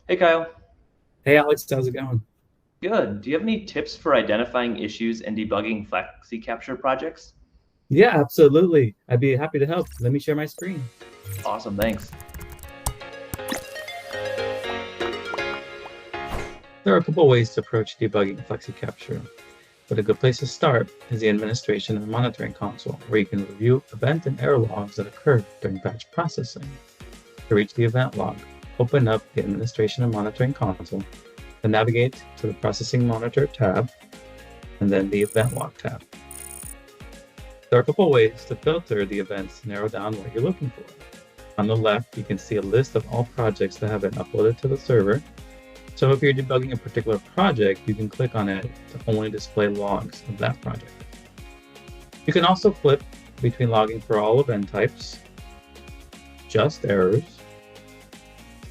Hey Kyle, Hey Alex, how's it going? good. Do you have any tips for identifying issues and debugging FlexiCapture projects? Yeah, absolutely. I'd be happy to help. Let me share my screen. Awesome, thanks. There are a couple ways to approach debugging FlexiCapture, but a good place to start is the administration and monitoring console, where you can review event and error logs that occur during batch processing. To reach the event log, open up the administration and monitoring console, then navigate to the Processing Monitor tab, and then the Event Log tab. There are a couple ways to filter the events to narrow down what you're looking for. On the left, you can see a list of all projects that have been uploaded to the server. So if you're debugging a particular project, you can click on it to only display logs of that project. You can also flip between logging for all event types, just errors,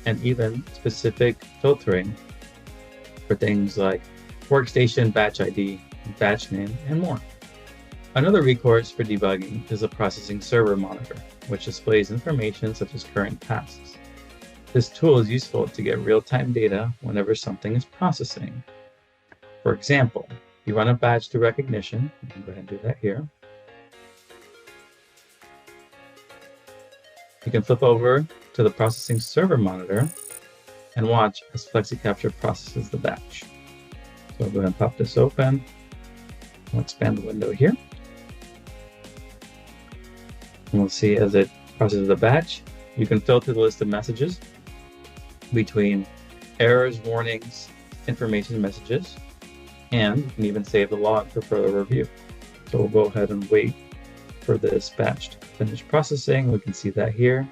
and even specific filtering for things like workstation batch ID, batch name, and more. Another recourse for debugging is the processing server monitor, which displays information such as current tasks. This tool is useful to get real-time data whenever something is processing. For example, you run a batch through recognition. You can go ahead and do that here. You can flip over to the processing server monitor and watch as FlexiCapture processes the batch. So I'll go ahead and pop this open. I'll expand the window here. And we'll see as it processes the batch, you can filter the list of messages between errors, warnings, information messages, and you can even save the log for further review. So we'll go ahead and wait for this batch to finish processing. We can see that here.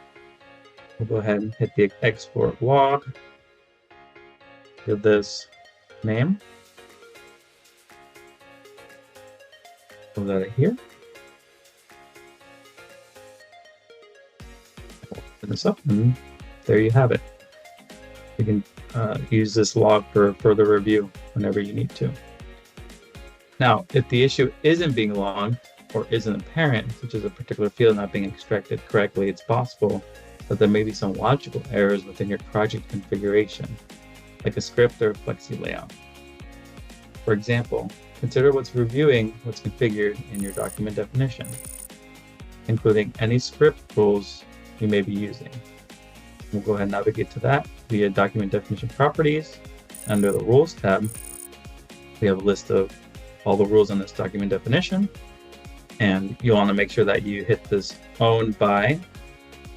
We'll go ahead and hit the export log. Give this name. Close out of here. Open this up, and there you have it. You can use this log for further review whenever you need to. Now, if the issue isn't being logged or isn't apparent, such as a particular field not being extracted correctly, it's possible that there may be some logical errors within your project configuration, like a script or flexi layout. For example, consider what's reviewing what's configured in your document definition, including any script rules you may be using. We'll go ahead and navigate to that via document definition properties. Under the rules tab, we have a list of all the rules on this document definition, and you want to make sure that you hit this owned by,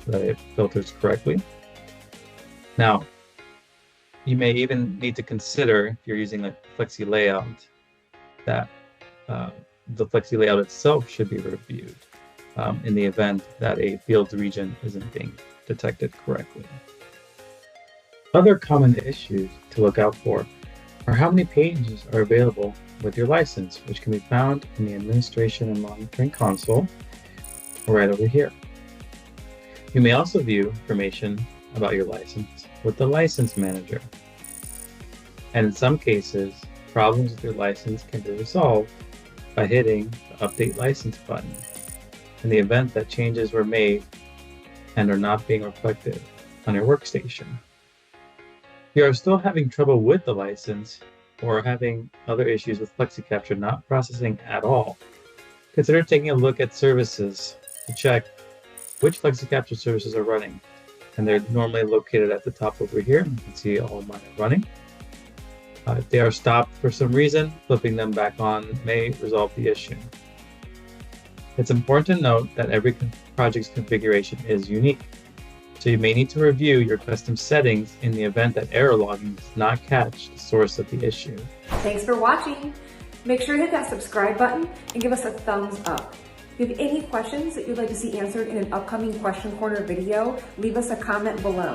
that it filters correctly. Now, you may even need to consider, if you're using a flexi layout, that the flexi layout itself should be reviewed in the event that a field region isn't being detected correctly. Other common issues to look out for are how many pages are available with your license, which can be found in the Administration and Monitoring console right over here. You may also view information about your license with the License Manager. And in some cases, problems with your license can be resolved by hitting the Update License button in the event that changes were made and are not being reflected on your workstation. If you are still having trouble with the license or having other issues with FlexiCapture not processing at all, consider taking a look at services to check which FlexiCapture services are running. And they're normally located at the top over here. You can see all of mine are running. If they are stopped for some reason, flipping them back on may resolve the issue. It's important to note that every project's configuration is unique, so you may need to review your custom settings in the event that error logging does not catch the source of the issue. Thanks for watching. Make sure to hit that subscribe button and give us a thumbs up. If you have any questions that you'd like to see answered in an upcoming Question Corner video, leave us a comment below.